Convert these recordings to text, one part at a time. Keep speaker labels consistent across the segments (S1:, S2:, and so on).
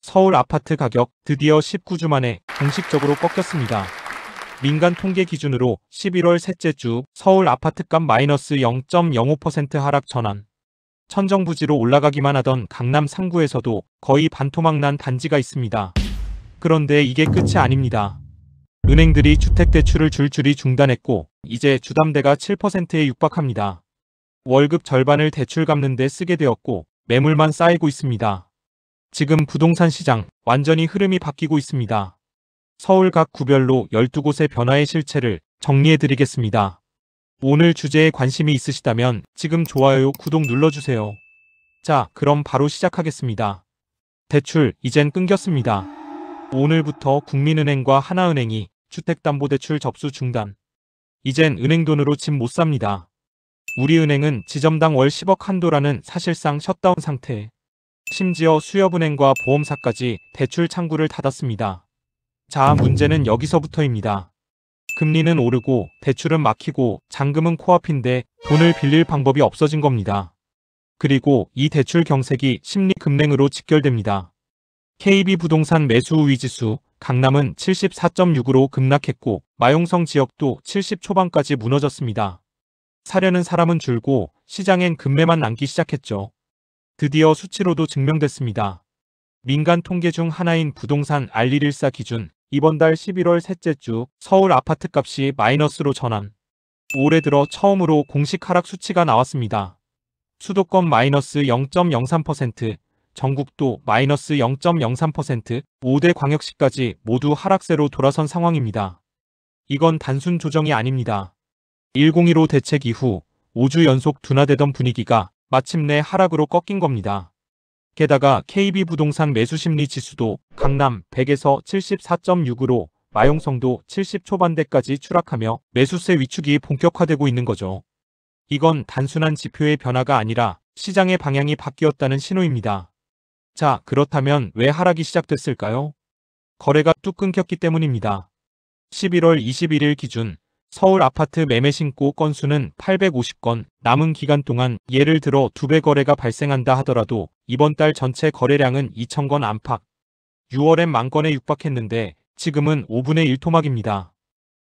S1: 서울 아파트 가격 드디어 19주 만에 공식적으로 꺾였습니다. 민간 통계 기준으로 11월 셋째 주 서울 아파트값 마이너스 0.05% 하락 전환. 천정부지로 올라가기만 하던 강남 상구에서도 거의 반토막 난 단지가 있습니다. 그런데 이게 끝이 아닙니다. 은행들이 주택대출을 줄줄이 중단했고 이제 주담대가 7%에 육박합니다. 월급 절반을 대출 갚는 데 쓰게 되었고 매물만 쌓이고 있습니다. 지금 부동산 시장 완전히 흐름이 바뀌고 있습니다. 서울 각 구별로 12곳의 변화의 실체를 정리해드리겠습니다. 오늘 주제에 관심이 있으시다면 지금 좋아요, 구독 눌러주세요. 자, 그럼 바로 시작하겠습니다. 대출 이젠 끊겼습니다. 오늘부터 국민은행과 하나은행이 주택담보대출 접수 중단. 이젠 은행 돈으로 집 못 삽니다. 우리은행은 지점당 월 10억 한도라는 사실상 셧다운 상태. 심지어 수협은행과 보험사까지 대출 창구를 닫았습니다. 자, 문제는 여기서부터입니다. 금리는 오르고 대출은 막히고 잔금은 코앞인데 돈을 빌릴 방법이 없어진 겁니다. 그리고 이 대출 경색이 심리 급냉으로 직결됩니다. KB부동산 매수 우위 지수 강남은 74.6으로 급락했고 마용성 지역도 70 초반까지 무너졌습니다. 사려는 사람은 줄고 시장엔 급매만 남기 시작했죠. 드디어 수치로도 증명됐습니다. 민간 통계 중 하나인 부동산 R114 기준 이번 달 11월 셋째 주 서울 아파트값이 마이너스로 전환. 올해 들어 처음으로 공식 하락 수치가 나왔습니다. 수도권 마이너스 0.03%, 전국도 마이너스 0.03%, 5대 광역시까지 모두 하락세로 돌아선 상황입니다. 이건 단순 조정이 아닙니다. 1015 대책 이후 5주 연속 둔화되던 분위기가 마침내 하락으로 꺾인 겁니다. 게다가 KB부동산 매수심리 지수도 강남 100에서 74.6으로 마용성도 70 초반대까지 추락하며 매수세 위축이 본격화되고 있는 거죠. 이건 단순한 지표의 변화가 아니라 시장의 방향이 바뀌었다는 신호입니다. 자, 그렇다면 왜 하락이 시작됐을까요? 거래가 뚝 끊겼기 때문입니다. 11월 21일 기준 서울 아파트 매매 신고 건수는 850건, 남은 기간 동안 예를 들어 2배 거래가 발생한다 하더라도 이번 달 전체 거래량은 2,000건 안팎. 6월엔 10,000건에 육박했는데 지금은 5분의 1 토막입니다.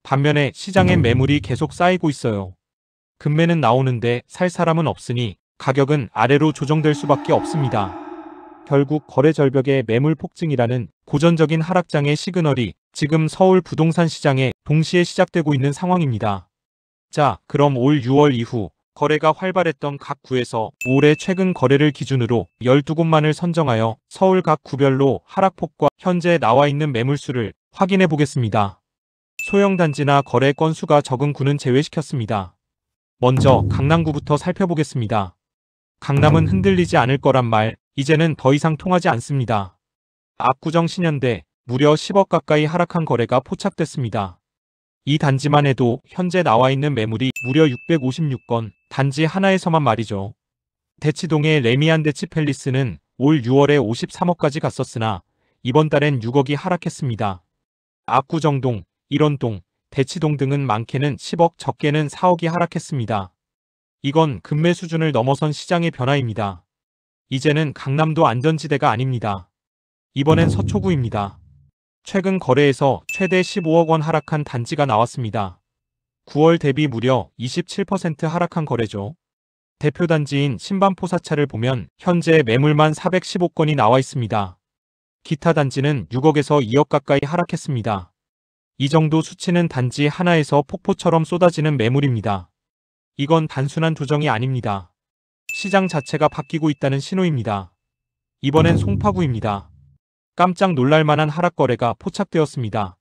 S1: 반면에 시장엔 매물이 계속 쌓이고 있어요. 급매는 나오는데 살 사람은 없으니 가격은 아래로 조정될 수밖에 없습니다. 결국 거래 절벽의 매물 폭증이라는 고전적인 하락장의 시그널이 지금 서울 부동산 시장에 동시에 시작되고 있는 상황입니다. 자, 그럼 올 6월 이후 거래가 활발했던 각 구에서 올해 최근 거래를 기준으로 12곳만을 선정하여 서울 각 구별로 하락폭과 현재 나와 있는 매물수를 확인해 보겠습니다. 소형 단지나 거래 건수가 적은 구는 제외시켰습니다. 먼저 강남구부터 살펴보겠습니다. 강남은 흔들리지 않을 거란 말 이제는 더 이상 통하지 않습니다. 압구정 신현대 무려 10억 가까이 하락한 거래가 포착됐습니다. 이 단지만 해도 현재 나와 있는 매물이 무려 656건, 단지 하나에서만 말이죠. 대치동의 레미안대치 팰리스는 올 6월에 53억까지 갔었으나 이번 달엔 6억이 하락했습니다. 압구정동, 일원동, 대치동 등은 많게는 10억, 적게는 4억이 하락했습니다. 이건 급매 수준을 넘어선 시장의 변화입니다. 이제는 강남도 안전지대가 아닙니다. 이번엔 서초구입니다. 최근 거래에서 최대 15억 원 하락한 단지가 나왔습니다. 9월 대비 무려 27% 하락한 거래죠. 대표 단지인 신반포사차를 보면 현재 매물만 415건이 나와 있습니다. 기타 단지는 6억에서 2억 가까이 하락했습니다. 이 정도 수치는 단지 하나에서 폭포처럼 쏟아지는 매물입니다. 이건 단순한 조정이 아닙니다. 시장 자체가 바뀌고 있다는 신호입니다. 이번엔 송파구입니다. 깜짝 놀랄만한 하락 거래가 포착되었습니다.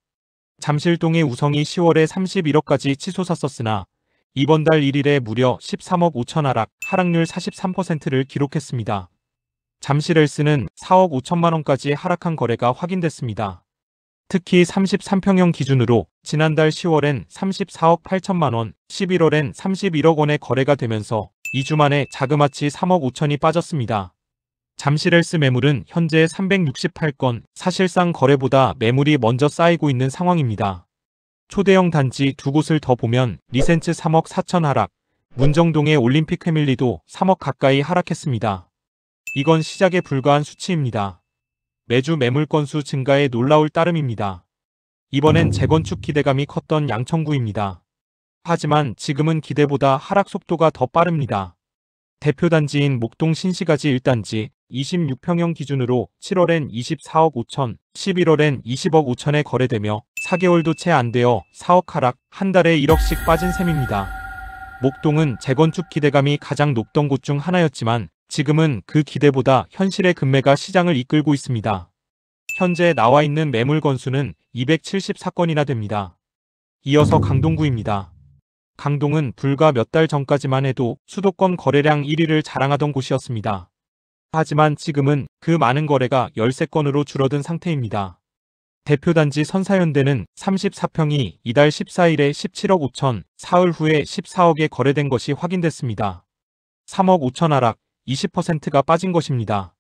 S1: 잠실동의 우성이 10월에 31억까지 치솟았었으나 이번 달 1일에 무려 13억 5천 하락, 하락률 43%를 기록했습니다. 잠실엘스는 4억 5천만 원까지 하락한 거래가 확인됐습니다. 특히 33평형 기준으로 지난달 10월엔 34억 8천만 원, 11월엔 31억 원의 거래가 되면서 2주 만에 자그마치 3억 5천이 빠졌습니다. 잠실엘스 매물은 현재 368건, 사실상 거래보다 매물이 먼저 쌓이고 있는 상황입니다. 초대형 단지 두 곳을 더 보면 리센츠 3억 4천 하락, 문정동의 올림픽 패밀리도 3억 가까이 하락했습니다. 이건 시작에 불과한 수치입니다. 매주 매물 건수 증가에 놀라울 따름입니다. 이번엔 재건축 기대감이 컸던 양천구입니다. 하지만 지금은 기대보다 하락 속도가 더 빠릅니다. 대표 단지인 목동 신시가지 1단지 26평형 기준으로 7월엔 24억 5천, 11월엔 20억 5천에 거래되며 4개월도 채 안 되어 4억 하락, 한 달에 1억씩 빠진 셈입니다. 목동은 재건축 기대감이 가장 높던 곳 중 하나였지만 지금은 그 기대보다 현실의 급매가 시장을 이끌고 있습니다. 현재 나와 있는 매물 건수는 274건이나 됩니다. 이어서 강동구입니다. 강동은 불과 몇 달 전까지만 해도 수도권 거래량 1위를 자랑하던 곳이었습니다. 하지만 지금은 그 많은 거래가 13건으로 줄어든 상태입니다. 대표 단지 선사현대는 34평이 이달 14일에 17억 5천, 사흘 후에 14억에 거래된 것이 확인됐습니다. 3억 5천 하락, 20%가 빠진 것입니다.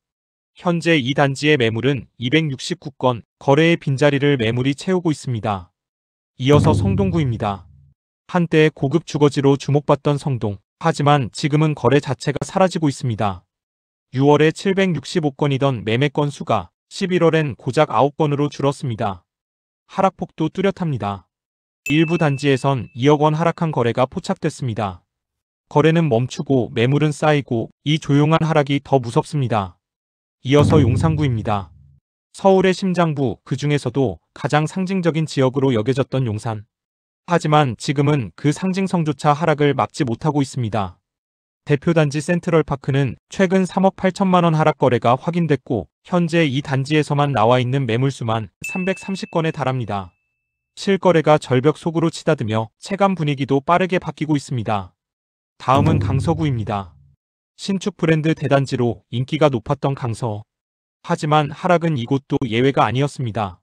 S1: 현재 이 단지의 매물은 269건, 거래의 빈자리를 매물이 채우고 있습니다. 이어서 성동구입니다. 한때 고급 주거지로 주목받던 성동, 하지만 지금은 거래 자체가 사라지고 있습니다. 6월에 765건이던 매매 건수가 11월엔 고작 9건으로 줄었습니다. 하락폭도 뚜렷합니다. 일부 단지에선 2억 원 하락한 거래가 포착됐습니다. 거래는 멈추고 매물은 쌓이고 이 조용한 하락이 더 무섭습니다. 이어서 용산구입니다. 서울의 심장부, 그 중에서도 가장 상징적인 지역으로 여겨졌던 용산. 하지만 지금은 그 상징성조차 하락을 막지 못하고 있습니다. 대표 단지 센트럴파크는 최근 3억 8천만 원 하락 거래가 확인됐고 현재 이 단지에서만 나와 있는 매물수만 330건에 달합니다. 실거래가 절벽 속으로 치닫으며 체감 분위기도 빠르게 바뀌고 있습니다. 다음은 강서구입니다. 신축 브랜드 대단지로 인기가 높았던 강서. 하지만 하락은 이곳도 예외가 아니었습니다.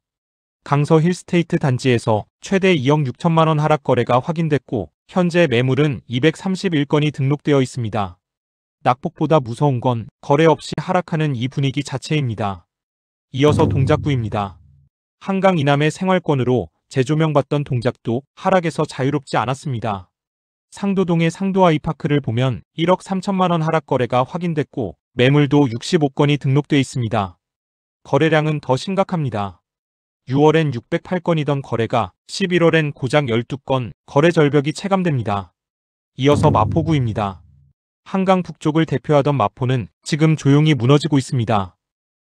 S1: 강서 힐스테이트 단지에서 최대 2억 6천만 원 하락 거래가 확인됐고 현재 매물은 231건이 등록되어 있습니다. 낙폭보다 무서운 건 거래 없이 하락하는 이 분위기 자체입니다. 이어서 동작구입니다. 한강 이남의 생활권으로 재조명받던 동작도 하락에서 자유롭지 않았습니다. 상도동의 상도아이파크를 보면 1억 3천만 원 하락 거래가 확인됐고 매물도 65건이 등록돼 있습니다. 거래량은 더 심각합니다. 6월엔 608건이던 거래가 11월엔 고작 12건, 거래 절벽이 체감됩니다. 이어서 마포구입니다. 한강 북쪽을 대표하던 마포는 지금 조용히 무너지고 있습니다.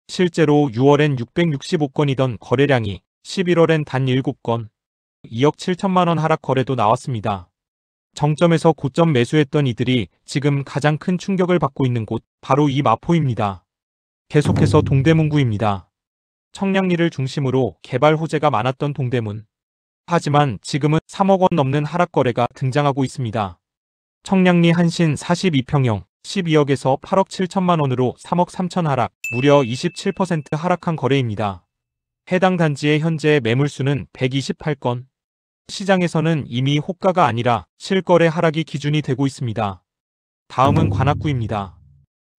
S1: 실제로 6월엔 665건이던 거래량이 11월엔 단 7건, 2억 7천만 원 하락 거래도 나왔습니다. 정점에서 고점 매수했던 이들이 지금 가장 큰 충격을 받고 있는 곳, 바로 이 마포입니다. 계속해서 동대문구입니다. 청량리를 중심으로 개발 호재가 많았던 동대문. 하지만 지금은 3억 원 넘는 하락 거래가 등장하고 있습니다. 청량리 한신 42평형 12억에서 8억 7천만 원으로 3억 3천 하락, 무려 27% 하락한 거래입니다. 해당 단지의 현재 매물수는 128건. 시장에서는 이미 호가가 아니라 실거래 하락이 기준이 되고 있습니다. 다음은 관악구입니다.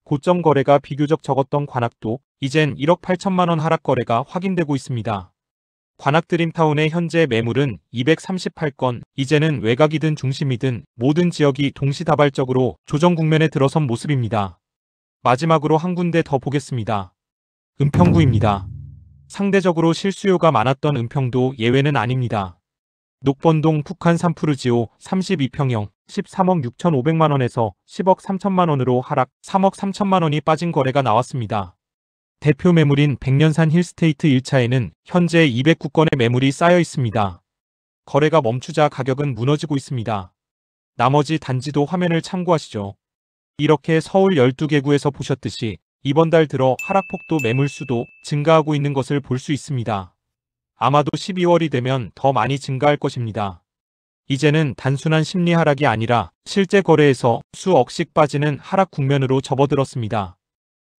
S1: 고점 거래가 비교적 적었던 관악도 이젠 1억 8천만 원 하락 거래가 확인되고 있습니다. 관악 드림타운의 현재 매물은 238건, 이제는 외곽이든 중심이든 모든 지역이 동시다발적으로 조정 국면에 들어선 모습입니다. 마지막으로 한 군데 더 보겠습니다. 은평구입니다. 상대적으로 실수요가 많았던 은평도 예외는 아닙니다. 녹번동 북한 산푸르지오 32평형 13억 6,500만 원에서 10억 3천만 원으로 하락, 3억 3천만 원이 빠진 거래가 나왔습니다. 대표 매물인 백년산 힐스테이트 1차에는 현재 209건의 매물이 쌓여 있습니다. 거래가 멈추자 가격은 무너지고 있습니다. 나머지 단지도 화면을 참고하시죠. 이렇게 서울 12개구에서 보셨듯이 이번 달 들어 하락폭도 매물수도 증가하고 있는 것을 볼 수 있습니다. 아마도 12월이 되면 더 많이 증가할 것입니다. 이제는 단순한 심리 하락이 아니라 실제 거래에서 수억씩 빠지는 하락 국면으로 접어들었습니다.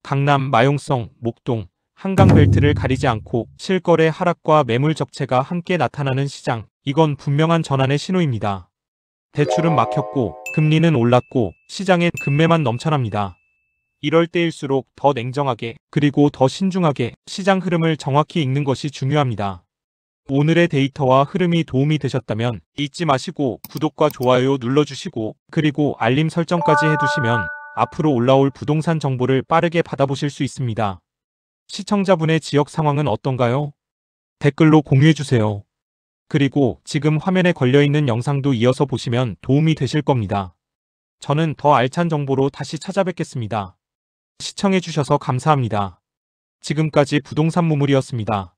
S1: 강남, 마용성, 목동, 한강벨트를 가리지 않고 실거래 하락과 매물 적체가 함께 나타나는 시장, 이건 분명한 전환의 신호입니다. 대출은 막혔고 금리는 올랐고 시장엔 급매만 넘쳐납니다. 이럴 때일수록 더 냉정하게 그리고 더 신중하게 시장 흐름을 정확히 읽는 것이 중요합니다. 오늘의 데이터와 흐름이 도움이 되셨다면 잊지 마시고 구독과 좋아요 눌러주시고 그리고 알림 설정까지 해두시면 앞으로 올라올 부동산 정보를 빠르게 받아보실 수 있습니다. 시청자분의 지역 상황은 어떤가요? 댓글로 공유해주세요. 그리고 지금 화면에 걸려있는 영상도 이어서 보시면 도움이 되실 겁니다. 저는 더 알찬 정보로 다시 찾아뵙겠습니다. 시청해주셔서 감사합니다. 지금까지 부동산 무물이었습니다.